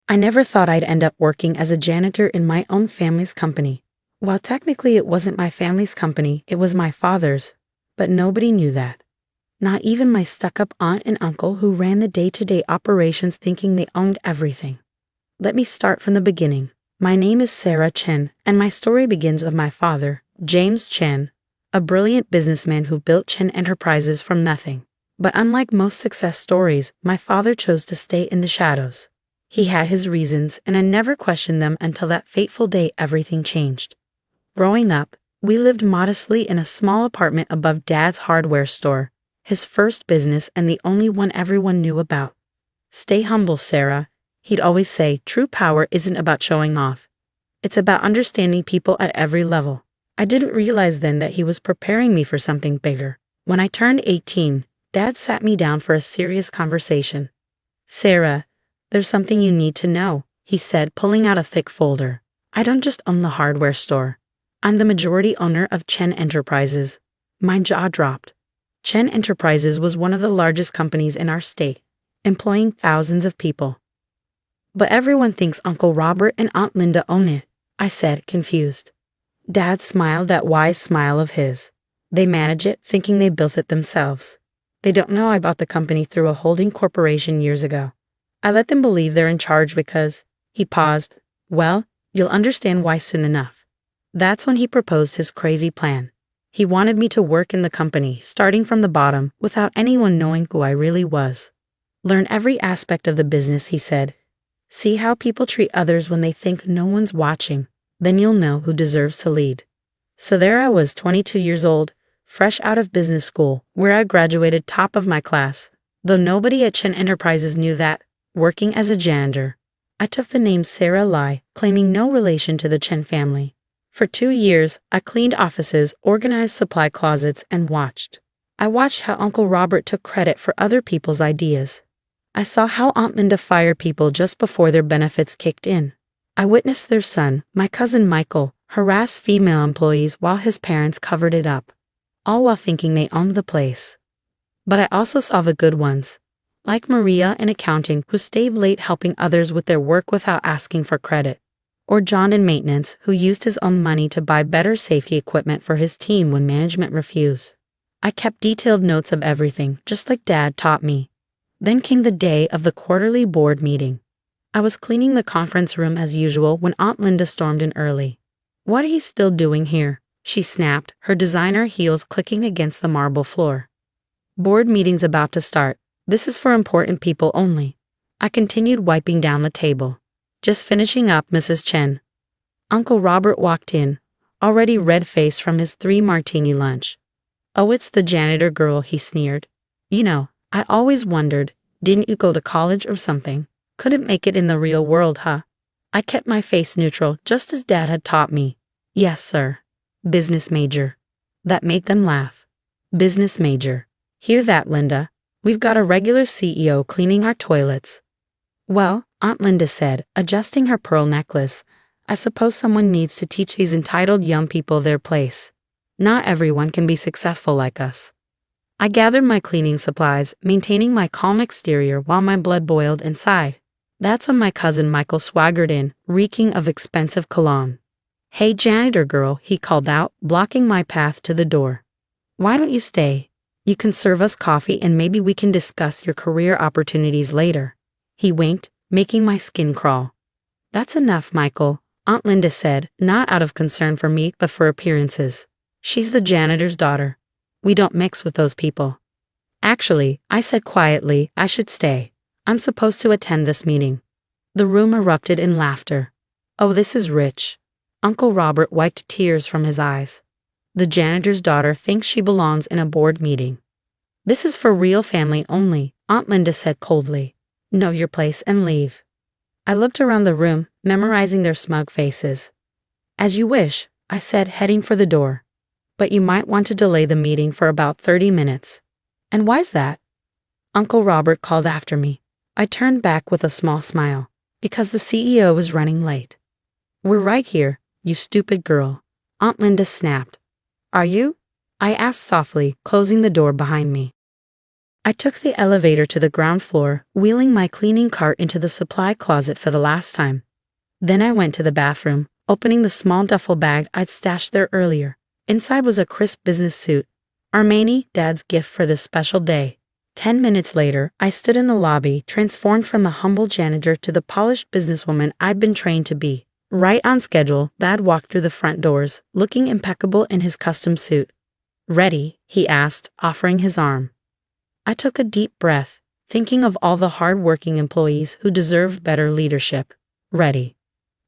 I never thought I'd end up working as a janitor in my own family's company. Well, technically it wasn't my family's company, it was my father's. But nobody knew that. Not even my stuck-up aunt and uncle who ran the day-to-day operations thinking they owned everything. Let me start from the beginning. My name is Sarah Chen, and my story begins with my father, James Chen, a brilliant businessman who built Chen Enterprises from nothing. But unlike most success stories, my father chose to stay in the shadows. He had his reasons, and I never questioned them until that fateful day everything changed. Growing up, we lived modestly in a small apartment above Dad's hardware store, his first business and the only one everyone knew about. "Stay humble, Sarah," he'd always say. "True power isn't about showing off. It's about understanding people at every level." I didn't realize then that he was preparing me for something bigger. When I turned 18, Dad sat me down for a serious conversation. "Sarah, there's something you need to know," he said, pulling out a thick folder. "I don't just own the hardware store. I'm the majority owner of Chen Enterprises." My jaw dropped. Chen Enterprises was one of the largest companies in our state, employing thousands of people. "But everyone thinks Uncle Robert and Aunt Linda own it," I said, confused. Dad smiled that wise smile of his. "They manage it, thinking they built it themselves. They don't know I bought the company through a holding corporation years ago. I let them believe they're in charge because—" He paused. "Well, you'll understand why soon enough." That's when he proposed his crazy plan. He wanted me to work in the company, starting from the bottom, without anyone knowing who I really was. "Learn every aspect of the business," he said. "See how people treat others when they think no one's watching. Then you'll know who deserves to lead." So there I was, 22 years old, fresh out of business school, where I graduated top of my class, though nobody at Chen Enterprises knew that, working as a janitor. I took the name Sarah Lai, claiming no relation to the Chen family. For 2 years, I cleaned offices, organized supply closets, and watched. I watched how Uncle Robert took credit for other people's ideas. I saw how Aunt Linda fired people just before their benefits kicked in. I witnessed their son, my cousin Michael, harass female employees while his parents covered it up, all while thinking they owned the place. But I also saw the good ones, like Maria in accounting, who stayed late helping others with their work without asking for credit, or John in maintenance, who used his own money to buy better safety equipment for his team when management refused. I kept detailed notes of everything, just like Dad taught me. Then came the day of the quarterly board meeting. I was cleaning the conference room as usual when Aunt Linda stormed in early. "What are you still doing here?" she snapped, her designer heels clicking against the marble floor. "Board meeting's about to start. This is for important people only." I continued wiping down the table. "Just finishing up, Mrs. Chen." Uncle Robert walked in, already red-faced from his 3-martini lunch. "Oh, it's the janitor girl," he sneered. "You know, I always wondered, didn't you go to college or something? Couldn't make it in the real world, huh?" I kept my face neutral, just as Dad had taught me. "Yes, sir. Business major." That made them laugh. "Business major. Hear that, Linda? We've got a regular CEO cleaning our toilets." "Well," Aunt Linda said, adjusting her pearl necklace, "I suppose someone needs to teach these entitled young people their place. Not everyone can be successful like us." I gathered my cleaning supplies, maintaining my calm exterior while my blood boiled inside. That's when my cousin Michael swaggered in, reeking of expensive cologne. "Hey, janitor girl," he called out, blocking my path to the door. "Why don't you stay? You can serve us coffee and maybe we can discuss your career opportunities later." He winked, making my skin crawl. "That's enough, Michael," Aunt Linda said, not out of concern for me but for appearances. "She's the janitor's daughter. We don't mix with those people." "Actually," I said quietly, "I should stay. I'm supposed to attend this meeting." The room erupted in laughter. "Oh, this is rich." Uncle Robert wiped tears from his eyes. "The janitor's daughter thinks she belongs in a board meeting." "This is for real family only," Aunt Linda said coldly. "Know your place and leave." I looked around the room, memorizing their smug faces. "As you wish," I said, heading for the door. "But you might want to delay the meeting for about 30 minutes. "And why's that?" Uncle Robert called after me. I turned back with a small smile. "Because the CEO was running late." "We're right here, you stupid girl," Aunt Linda snapped. "Are you?" I asked softly, closing the door behind me. I took the elevator to the ground floor, wheeling my cleaning cart into the supply closet for the last time. Then I went to the bathroom, opening the small duffel bag I'd stashed there earlier. Inside was a crisp business suit, Armani, Dad's gift for this special day. 10 minutes later, I stood in the lobby, transformed from the humble janitor to the polished businesswoman I'd been trained to be. Right on schedule, Dad walked through the front doors, looking impeccable in his custom suit. "Ready?" he asked, offering his arm. I took a deep breath, thinking of all the hard-working employees who deserved better leadership. Ready.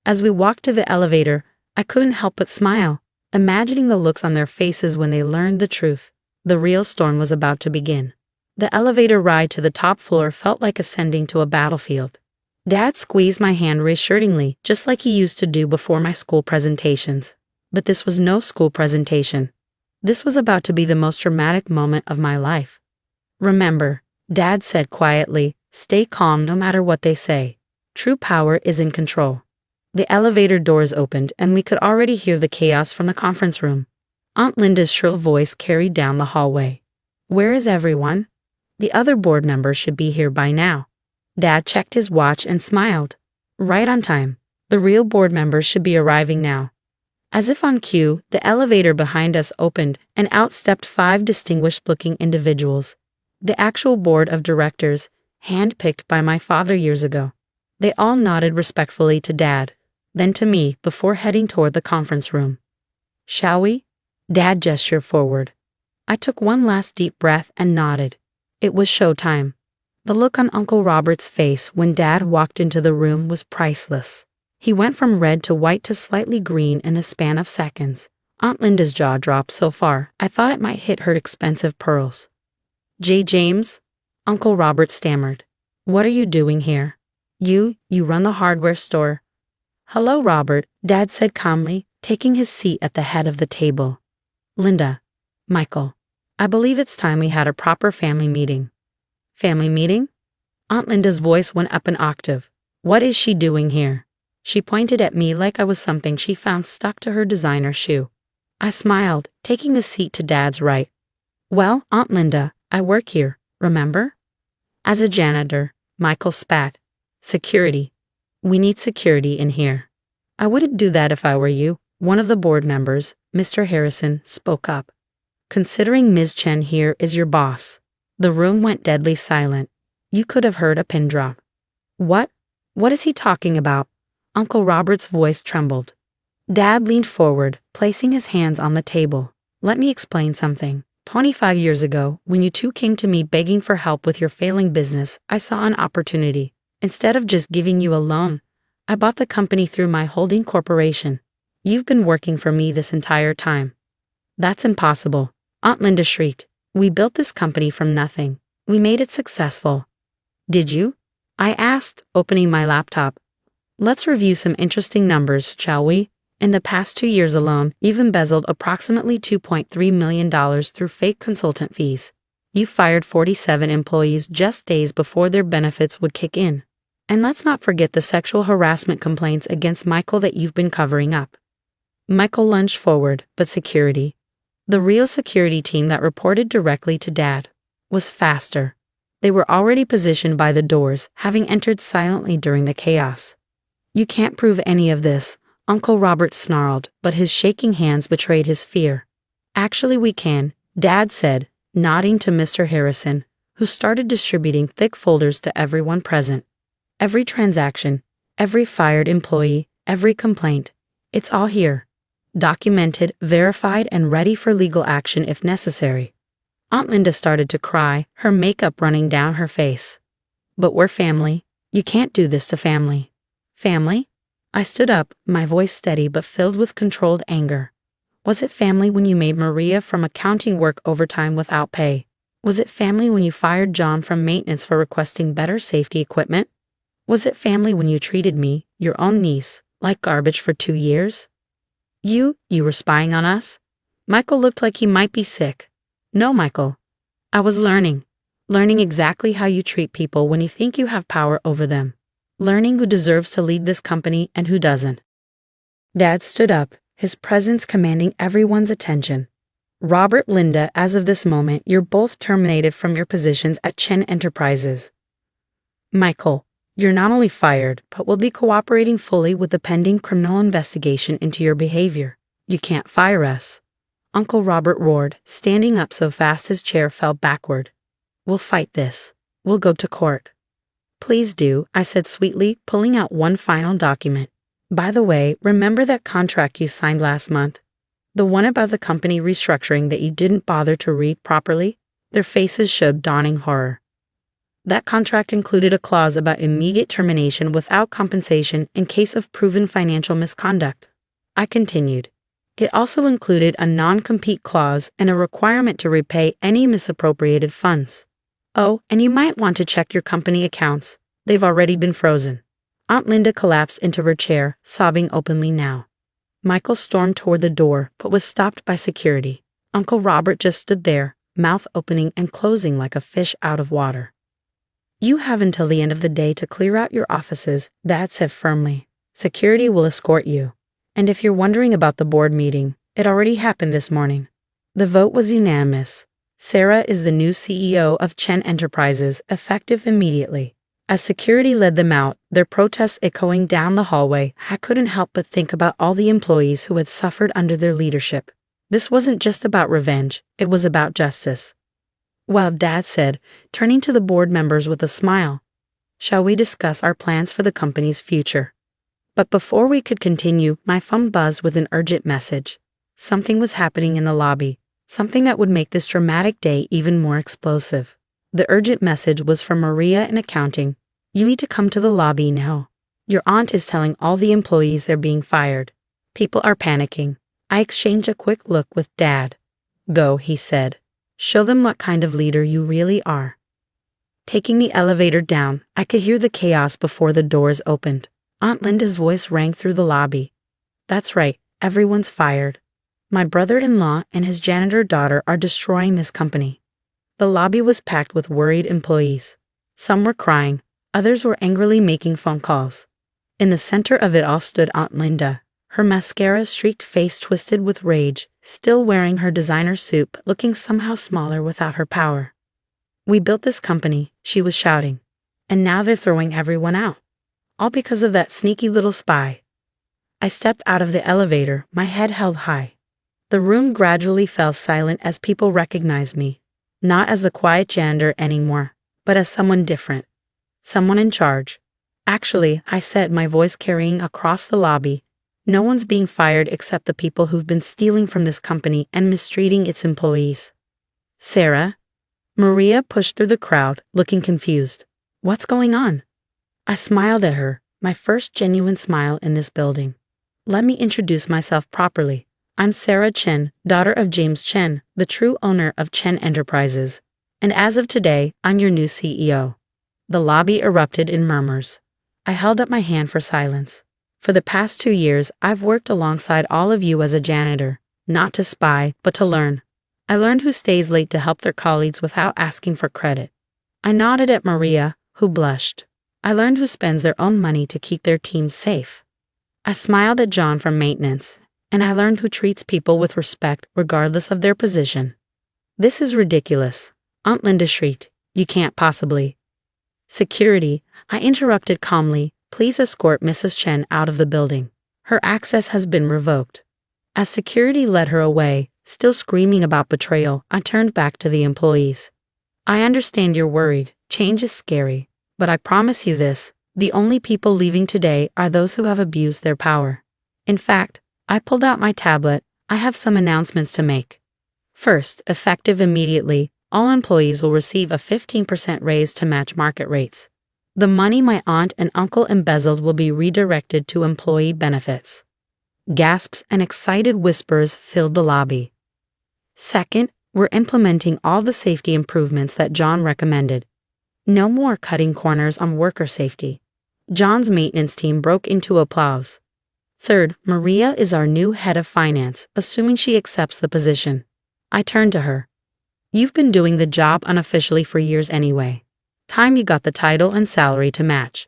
As we walked to the elevator, I couldn't help but smile, imagining the looks on their faces when they learned the truth. The real storm was about to begin. The elevator ride to the top floor felt like ascending to a battlefield. Dad squeezed my hand reassuringly, just like he used to do before my school presentations. But this was no school presentation. This was about to be the most dramatic moment of my life. "Remember," Dad said quietly, "stay calm no matter what they say. True power is in control." The elevator doors opened, and we could already hear the chaos from the conference room. Aunt Linda's shrill voice carried down the hallway. "Where is everyone? The other board members should be here by now." Dad checked his watch and smiled. "Right on time. The real board members should be arriving now." As if on cue, the elevator behind us opened, and out stepped 5 distinguished-looking individuals. The actual board of directors, hand-picked by my father years ago. They all nodded respectfully to Dad, then to me before heading toward the conference room. "Shall we?" Dad gestured forward. I took one last deep breath and nodded. It was showtime. The look on Uncle Robert's face when Dad walked into the room was priceless. He went from red to white to slightly green in a span of seconds. Aunt Linda's jaw dropped so far, I thought it might hit her expensive pearls. "J. James?" Uncle Robert stammered. "What are you doing here? You run the hardware store." "Hello, Robert," Dad said calmly, taking his seat at the head of the table. "Linda, Michael, I believe it's time we had a proper family meeting." "Family meeting?" Aunt Linda's voice went up an octave. "What is she doing here?" She pointed at me like I was something she found stuck to her designer shoe. I smiled, taking the seat to Dad's right. "Well, Aunt Linda, I work here, remember?" "As a janitor," Michael spat. "Security. We need security in here." "I wouldn't do that if I were you," one of the board members, Mr. Harrison, spoke up. "Considering Ms. Chen here is your boss." The room went deadly silent. You could have heard a pin drop. What is he talking about?" Uncle Robert's voice trembled. Dad leaned forward, placing his hands on the table. "Let me explain something. 25 years ago, when you two came to me begging for help with your failing business, I saw an opportunity. Instead of just giving you a loan, I bought the company through my holding corporation. You've been working for me this entire time." "That's impossible," Aunt Linda shrieked. "We built this company from nothing. We made it successful." "Did you?" I asked, opening my laptop. "Let's review some interesting numbers, shall we? In the past 2 years alone, you've embezzled approximately $2.3 million through fake consultant fees. You fired 47 employees just days before their benefits would kick in. And let's not forget the sexual harassment complaints against Michael that you've been covering up." Michael lunged forward, but security, the real security team that reported directly to Dad, was faster. They were already positioned by the doors, having entered silently during the chaos. "You can't prove any of this," Uncle Robert snarled, but his shaking hands betrayed his fear. "Actually, we can," Dad said, nodding to Mr. Harrison, who started distributing thick folders to everyone present. "Every transaction, every fired employee, every complaint. It's all here. Documented, verified, and ready for legal action if necessary." Aunt Linda started to cry, her makeup running down her face. "But we're family. You can't do this to family." "Family?" I stood up, my voice steady but filled with controlled anger. "Was it family when you made Maria from accounting work overtime without pay? Was it family when you fired John from maintenance for requesting better safety equipment? Was it family when you treated me, your own niece, like garbage for 2 years? You were spying on us?" Michael looked like he might be sick. "No, Michael. I was learning exactly how you treat people when you think you have power over them. Learning who deserves to lead this company and who doesn't." Dad stood up, his presence commanding everyone's attention. Robert, Linda, as of this moment, you're both terminated from your positions at Chen Enterprises. Michael, you're not only fired, but will be cooperating fully with the pending criminal investigation into your behavior. You can't fire us. Uncle Robert roared, standing up so fast his chair fell backward. We'll fight this. We'll go to court. Please do, I said sweetly, pulling out one final document. By the way, remember that contract you signed last month? The one about the company restructuring that you didn't bother to read properly? Their faces showed dawning horror. That contract included a clause about immediate termination without compensation in case of proven financial misconduct. I continued. It also included a non-compete clause and a requirement to repay any misappropriated funds. Oh, and you might want to check your company accounts. They've already been frozen. Aunt Linda collapsed into her chair, sobbing openly now. Michael stormed toward the door, but was stopped by security. Uncle Robert just stood there, mouth opening and closing like a fish out of water. You have until the end of the day to clear out your offices, Dad said firmly. Security will escort you. And if you're wondering about the board meeting, it already happened this morning. The vote was unanimous. Sarah is the new CEO of Chen Enterprises, effective immediately. As security led them out, their protests echoing down the hallway, I couldn't help but think about all the employees who had suffered under their leadership. This wasn't just about revenge, it was about justice. Well, Dad said, turning to the board members with a smile, shall we discuss our plans for the company's future? But before we could continue, my phone buzzed with an urgent message. Something was happening in the lobby, something that would make this dramatic day even more explosive. The urgent message was from Maria in accounting. You need to come to the lobby now. Your aunt is telling all the employees they're being fired. People are panicking. I exchanged a quick look with Dad. Go, he said. Show them what kind of leader you really are. Taking the elevator down, I could hear the chaos before the doors opened. Aunt Linda's voice rang through the lobby. That's right, everyone's fired. My brother-in-law and his janitor daughter are destroying this company. The lobby was packed with worried employees. Some were crying, others were angrily making phone calls. In the center of it all stood Aunt Linda, her mascara-streaked face twisted with rage, still wearing her designer suit but looking somehow smaller without her power. We built this company, she was shouting, and now they're throwing everyone out. All because of that sneaky little spy. I stepped out of the elevator, my head held high. The room gradually fell silent as people recognized me, not as the quiet janitor anymore, but as someone different, someone in charge. Actually, I said, my voice carrying across the lobby, no one's being fired except the people who've been stealing from this company and mistreating its employees. Sarah? Maria pushed through the crowd, looking confused. What's going on? I smiled at her, my first genuine smile in this building. Let me introduce myself properly. I'm Sarah Chen, daughter of James Chen, the true owner of Chen Enterprises. And as of today, I'm your new CEO. The lobby erupted in murmurs. I held up my hand for silence. For the past 2 years, I've worked alongside all of you as a janitor, not to spy, but to learn. I learned who stays late to help their colleagues without asking for credit. I nodded at Maria, who blushed. I learned who spends their own money to keep their team safe. I smiled at John from maintenance, and I learned who treats people with respect regardless of their position. This is ridiculous. Aunt Linda shrieked. You can't possibly. Security, I interrupted calmly. Please escort Mrs. Chen out of the building. Her access has been revoked. As security led her away, still screaming about betrayal, I turned back to the employees. I understand you're worried. Change is scary. But I promise you this, the only people leaving today are those who have abused their power. In fact, I pulled out my tablet. I have some announcements to make. First, effective immediately, all employees will receive a 15% raise to match market rates. The money my aunt and uncle embezzled will be redirected to employee benefits. Gasps and excited whispers filled the lobby. Second, we're implementing all the safety improvements that John recommended. No more cutting corners on worker safety. John's maintenance team broke into applause. Third, Maria is our new head of finance, assuming she accepts the position. I turned to her. You've been doing the job unofficially for years anyway. Time you got the title and salary to match.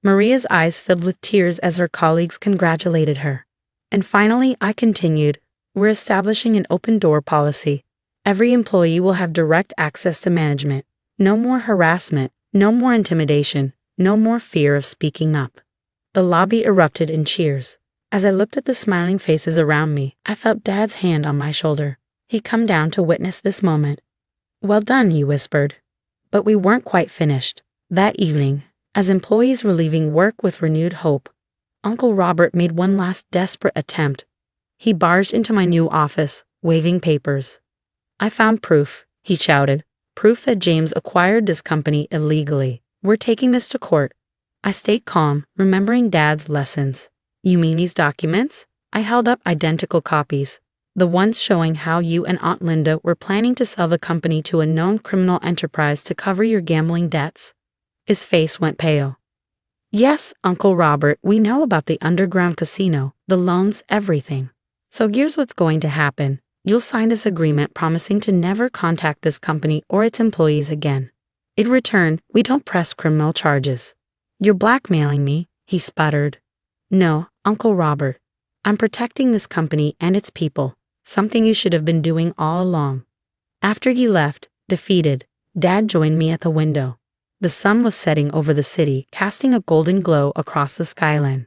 Maria's eyes filled with tears as her colleagues congratulated her. And finally, I continued, We're establishing an open-door policy. Every employee will have direct access to management. No more harassment, no more intimidation, no more fear of speaking up." The lobby erupted in cheers. As I looked at the smiling faces around me, I felt Dad's hand on my shoulder. He'd come down to witness this moment. "Well done," he whispered. But we weren't quite finished. That evening, as employees were leaving work with renewed hope, Uncle Robert made one last desperate attempt. He barged into my new office, waving papers. "I found proof," he shouted. "Proof that James acquired this company illegally. We're taking this to court." I stayed calm, remembering Dad's lessons. "You mean these documents?" I held up identical copies. "The ones showing how you and Aunt Linda were planning to sell the company to a known criminal enterprise to cover your gambling debts." His face went pale. "Yes, Uncle Robert, we know about the underground casino, the loans, everything. So here's what's going to happen. You'll sign this agreement promising to never contact this company or its employees again. In return, we don't press criminal charges." "You're blackmailing me," he sputtered. "No, Uncle Robert. I'm protecting this company and its people, something you should have been doing all along." After he left, defeated, Dad joined me at the window. The sun was setting over the city, casting a golden glow across the skyline.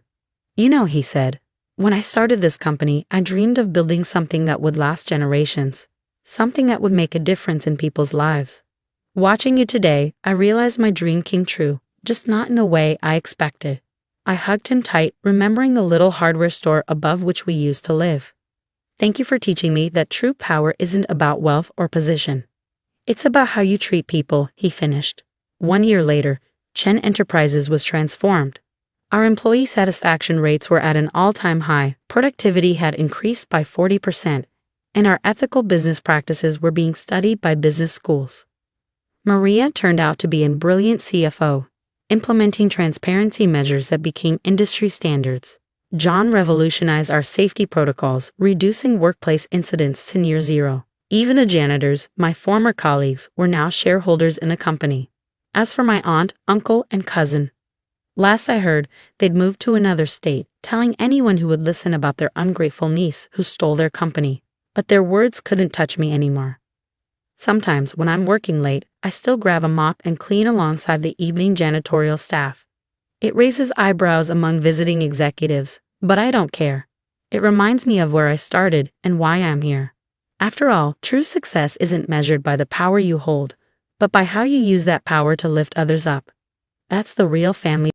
"You know," he said, "when I started this company, I dreamed of building something that would last generations, something that would make a difference in people's lives. Watching you today, I realized my dream came true, just not in the way I expected." I hugged him tight, remembering the little hardware store above which we used to live. "Thank you for teaching me that true power isn't about wealth or position. It's about how you treat people," he finished. 1 year later, Chen Enterprises was transformed. Our employee satisfaction rates were at an all-time high, productivity had increased by 40%, and our ethical business practices were being studied by business schools. Maria turned out to be a brilliant CFO, implementing transparency measures that became industry standards. John revolutionized our safety protocols, reducing workplace incidents to near zero. Even the janitors, my former colleagues, were now shareholders in the company. As for my aunt, uncle, and cousin, last I heard, they'd moved to another state, telling anyone who would listen about their ungrateful niece who stole their company. But their words couldn't touch me anymore. Sometimes, when I'm working late, I still grab a mop and clean alongside the evening janitorial staff. It raises eyebrows among visiting executives, but I don't care. It reminds me of where I started and why I'm here. After all, true success isn't measured by the power you hold, but by how you use that power to lift others up. That's the real family